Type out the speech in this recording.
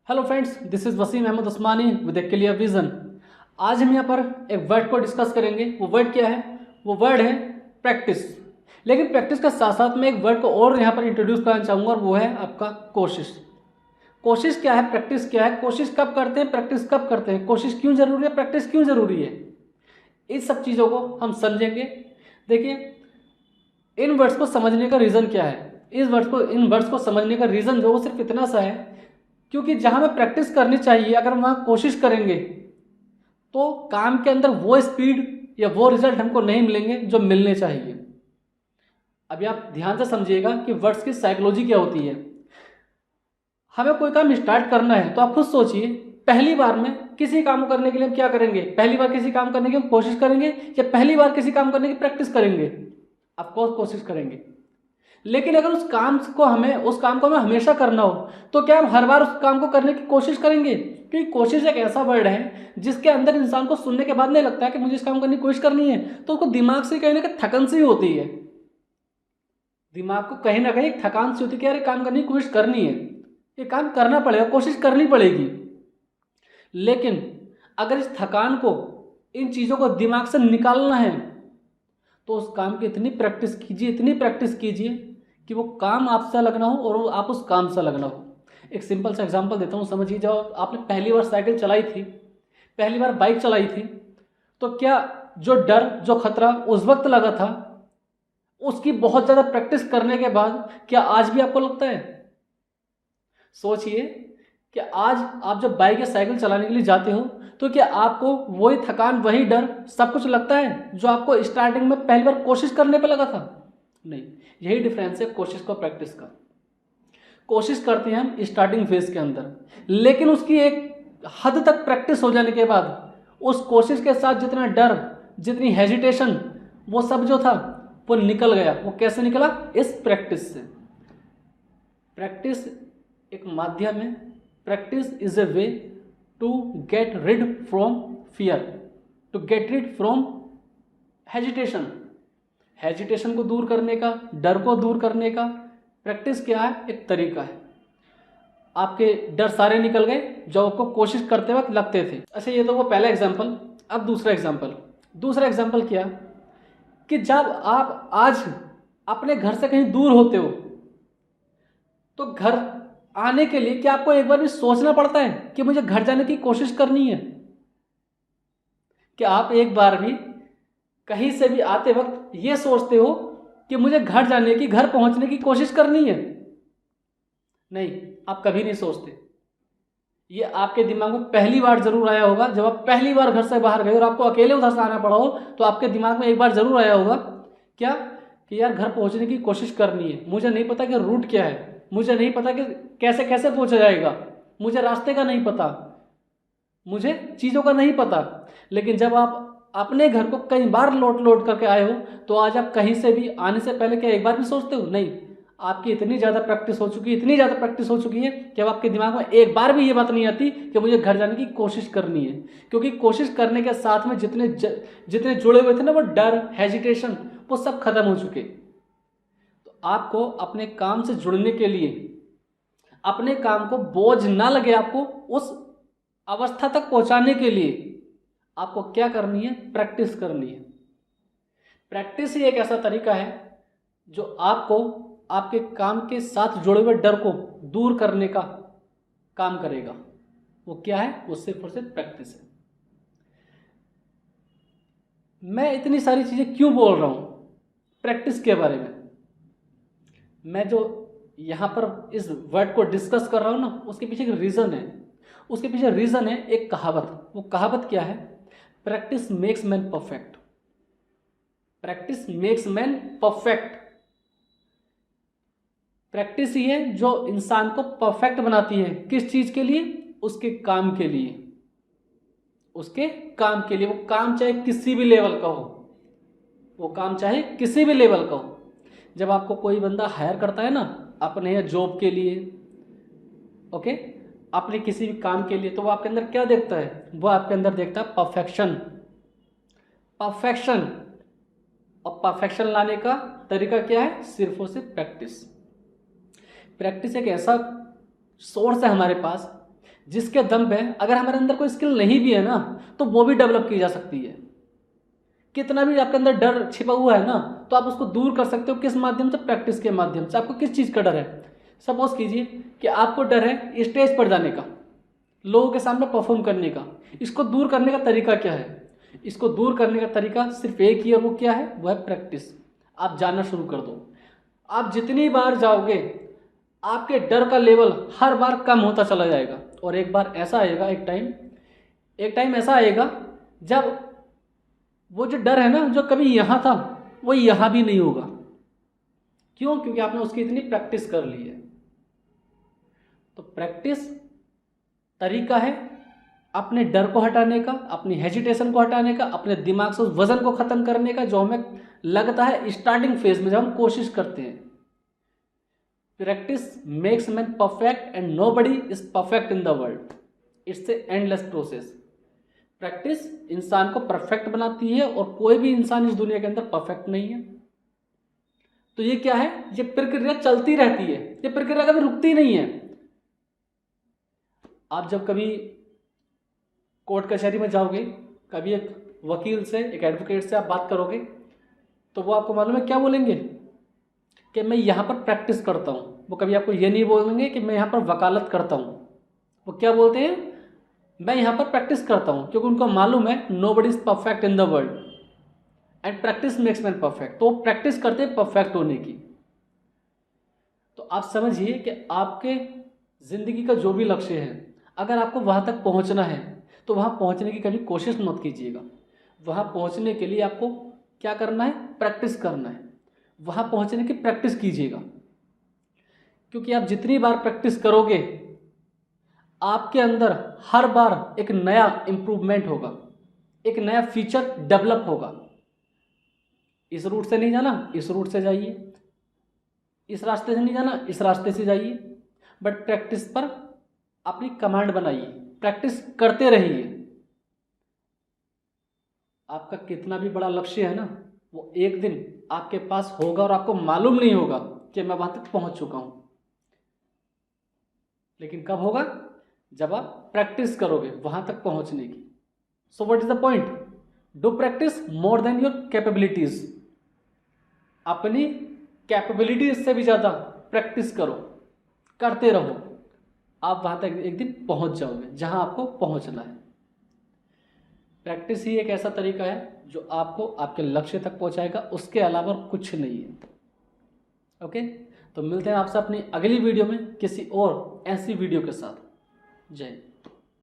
Hello friends, this is Wasim Ahmad Usmani with a clear vision. आज हम यहाँ पर एक वर्ड को डिस्कस करेंगे। वो वर्ड क्या है? वो वर्ड है प्रैक्टिस। लेकिन प्रैक्टिस के साथ साथ मैं एक वर्ड को और यहाँ पर इंट्रोड्यूस करना चाहूँगा और वो है आपका कोशिश। कोशिश क्या है? प्रैक्टिस क्या है? कोशिश कब करते हैं? प्रैक्टिस कब करते हैं? कोशिश क्यों जरूरी है? प्रैक्टिस क्यों जरूरी है? इस सब चीज़ों को हम समझेंगे। देखिए, इन वर्ड्स को समझने का रीज़न क्या है? इन वर्ड्स को समझने का रीज़न जो वो सिर्फ इतना सा है, क्योंकि जहाँ हमें प्रैक्टिस करनी चाहिए अगर हम वहाँ कोशिश करेंगे तो काम के अंदर वो स्पीड या वो रिजल्ट हमको नहीं मिलेंगे जो मिलने चाहिए। अभी आप ध्यान से समझिएगा कि वर्ड्स की साइकोलॉजी क्या होती है। हमें कोई काम स्टार्ट करना है तो आप खुद सोचिए, पहली बार में किसी काम को करने के लिए हम क्या करेंगे? पहली बार किसी काम करने की हम कोशिश करेंगे या पहली बार किसी काम करने की प्रैक्टिस करेंगे? ऑफकोर्स कोशिश करेंगे। लेकिन अगर उस काम को हमें हमेशा करना हो तो क्या हम हर बार उस काम को करने की कोशिश करेंगे? क्योंकि कोशिश एक ऐसा वर्ड है जिसके अंदर इंसान को सुनने के बाद नहीं लगता है कि मुझे इस काम करने की कोशिश करनी है, तो उसको दिमाग से कहीं ना कहीं थकन सी होती है। दिमाग को कहीं ना कहीं थकान सी होती है कि यार ये काम करने की कोशिश करनी है, ये काम करना पड़ेगा, कोशिश करनी पड़ेगी। लेकिन अगर इस थकान को, इन चीज़ों को दिमाग से निकालना है तो उस काम की इतनी प्रैक्टिस कीजिए, इतनी प्रैक्टिस कीजिए कि वो काम आपसे लगना हो और आप उस काम से लगना हो। एक सिंपल सा एग्जांपल देता हूँ, समझिए। जब आपने पहली बार साइकिल चलाई थी, पहली बार बाइक चलाई थी, तो क्या जो डर, जो खतरा उस वक्त लगा था, उसकी बहुत ज़्यादा प्रैक्टिस करने के बाद क्या आज भी आपको लगता है? सोचिए कि आज आप जब बाइक या साइकिल चलाने के लिए जाते हो तो क्या आपको वही थकान, वही डर, सब कुछ लगता है जो आपको स्टार्टिंग में पहली बार कोशिश करने पे लगा था? नहीं। यही डिफरेंस है कोशिश को प्रैक्टिस का। कोशिश करते हैं हम स्टार्टिंग फेज के अंदर, लेकिन उसकी एक हद तक प्रैक्टिस हो जाने के बाद उस कोशिश के साथ जितना डर, जितनी हेजिटेशन, वो सब जो था वो निकल गया। वो कैसे निकला? इस प्रैक्टिस से। प्रैक्टिस एक माध्यम है। Practice is a way to get rid from fear, to get rid from hesitation. Hesitation को दूर करने का, डर को दूर करने का प्रैक्टिस क्या है? एक तरीका है। आपके डर सारे निकल गए जो आपको कोशिश करते वक्त लगते थे। अच्छा, ये तो वो पहला एग्जाम्पल। अब दूसरा एग्जाम्पल क्या कि जब आप आज अपने घर से कहीं दूर होते हो तो घर आने के लिए क्या आपको एक बार भी सोचना पड़ता है कि मुझे घर जाने की कोशिश करनी है? क्या आप एक बार भी कहीं से भी आते वक्त ये सोचते हो कि मुझे घर जाने की, घर पहुंचने की कोशिश करनी है? नहीं, आप कभी नहीं सोचते। ये आपके दिमाग में पहली बार जरूर आया होगा जब आप पहली बार घर से बाहर गए और आपको अकेले उधर से आना पड़ा हो, तो आपके दिमाग में एक बार जरूर आया होगा क्या कि यार घर पहुंचने की कोशिश करनी है। मुझे नहीं पता कि रूट क्या है, मुझे नहीं पता कि कैसे कैसे पहुंचा जाएगा, मुझे रास्ते का नहीं पता, मुझे चीज़ों का नहीं पता। लेकिन जब आप अपने घर को कई बार लौट लौट करके आए हो तो आज आप कहीं से भी आने से पहले क्या एक बार भी सोचते हो? नहीं। आपकी इतनी ज़्यादा प्रैक्टिस हो चुकी है, इतनी ज़्यादा प्रैक्टिस हो चुकी है कि अब आपके दिमाग में एक बार भी ये बात नहीं आती कि मुझे घर जाने की कोशिश करनी है। क्योंकि कोशिश करने के साथ में जितने जुड़े हुए थे ना वो डर, हेजिटेशन, वो सब खत्म हो चुके। तो आपको अपने काम से जुड़ने के लिए, अपने काम को बोझ ना लगे, आपको उस अवस्था तक पहुंचाने के लिए आपको क्या करनी है? प्रैक्टिस करनी है। प्रैक्टिस ही एक ऐसा तरीका है जो आपको आपके काम के साथ जुड़े हुए डर को दूर करने का काम करेगा। वो क्या है? वो सिर्फ और सिर्फ प्रैक्टिस है। मैं इतनी सारी चीज़ें क्यों बोल रहा हूँ प्रैक्टिस के बारे में? मैं जो यहाँ पर इस वर्ड को डिस्कस कर रहा हूँ ना, उसके पीछे एक रीज़न है। उसके पीछे रीज़न है एक कहावत। वो कहावत क्या है? Practice makes man perfect. Practice makes man perfect. Practice ही है जो इंसान को परफेक्ट बनाती है। किस चीज के लिए? उसके काम के लिए। उसके काम के लिए। वो काम चाहे किसी भी लेवल का हो, वो काम चाहे किसी भी लेवल का हो। जब आपको कोई बंदा हायर करता है ना अपने जॉब के लिए, ओके, अपने किसी भी काम के लिए, तो वो आपके अंदर क्या देखता है? वो आपके अंदर देखता है परफेक्शन। परफेक्शन। और परफेक्शन लाने का तरीका क्या है? सिर्फ और सिर्फ प्रैक्टिस। प्रैक्टिस एक ऐसा सोर्स है हमारे पास जिसके दम पे अगर हमारे अंदर कोई स्किल नहीं भी है ना तो वो भी डेवलप की जा सकती है। कितना भी आपके अंदर डर छिपा हुआ है ना तो आप उसको दूर कर सकते हो। किस माध्यम से? प्रैक्टिस के माध्यम से। आपको किस चीज़ का डर है? सपोज कीजिए कि आपको डर है स्टेज पर जाने का, लोगों के सामने परफॉर्म करने का। इसको दूर करने का तरीका क्या है? इसको दूर करने का तरीका सिर्फ एक ही है, वो क्या है? वो है प्रैक्टिस। आप जाना शुरू कर दो। आप जितनी बार जाओगे आपके डर का लेवल हर बार कम होता चला जाएगा। और एक बार ऐसा आएगा, एक टाइम ऐसा आएगा जब वो जो डर है ना जो कभी यहाँ था वो यहाँ भी नहीं होगा। क्यों? क्योंकि आपने उसकी इतनी प्रैक्टिस कर ली है। तो प्रैक्टिस तरीका है अपने डर को हटाने का, अपनी हेजिटेशन को हटाने का, अपने दिमाग से उस वजन को खत्म करने का जो हमें लगता है स्टार्टिंग फेज में जब हम कोशिश करते हैं। Practice makes man perfect and nobody is perfect in the world. It's a endless process. Practice इंसान को परफेक्ट बनाती है और कोई भी इंसान इस दुनिया के अंदर परफेक्ट नहीं है। तो ये क्या है? ये प्रक्रिया चलती रहती है, ये प्रक्रिया कभी रुकती नहीं है। आप जब कभी कोर्ट कचहरी में जाओगे, कभी एक वकील से, एक एडवोकेट से आप बात करोगे तो वो आपको मालूम है क्या बोलेंगे कि मैं यहाँ पर प्रैक्टिस करता हूँ। वो कभी आपको ये नहीं बोलेंगे कि मैं यहाँ पर वकालत करता हूँ। वो क्या बोलते हैं? मैं यहाँ पर प्रैक्टिस करता हूँ, क्योंकि उनको मालूम है nobody is perfect in the world and practice makes man perfect. तो वो प्रैक्टिस करते हैं परफेक्ट होने की। तो आप समझिए कि आपके ज़िंदगी का जो भी लक्ष्य है, अगर आपको वहाँ तक पहुँचना है तो वहाँ पहुँचने की कभी कोशिश मत कीजिएगा। वहाँ पहुँचने के लिए आपको क्या करना है? प्रैक्टिस करना है। वहाँ पहुँचने की प्रैक्टिस कीजिएगा, क्योंकि आप जितनी बार प्रैक्टिस करोगे आपके अंदर हर बार एक नया इम्प्रूवमेंट होगा, एक नया फीचर डेवलप होगा। इस रूट से नहीं जाना, इस रूट से जाइए। इस रास्ते से नहीं जाना, इस रास्ते से जाइए। बट प्रैक्टिस पर अपनी कमांड बनाइए, प्रैक्टिस करते रहिए। आपका कितना भी बड़ा लक्ष्य है ना, वो एक दिन आपके पास होगा और आपको मालूम नहीं होगा कि मैं वहां तक पहुंच चुका हूं। लेकिन कब होगा? जब आप प्रैक्टिस करोगे वहां तक पहुंचने की। So what is the point? Do practice more than your capabilities. अपनी कैपेबिलिटीज से भी ज़्यादा प्रैक्टिस करो, करते रहो। आप वहाँ तक एक दिन पहुँच जाओगे जहाँ आपको पहुँचना है। प्रैक्टिस ही एक ऐसा तरीका है जो आपको आपके लक्ष्य तक पहुँचाएगा, उसके अलावा कुछ नहीं है। ओके, तो मिलते हैं आपसे अपनी अगली वीडियो में किसी और ऐसी वीडियो के साथ। जय हिंद।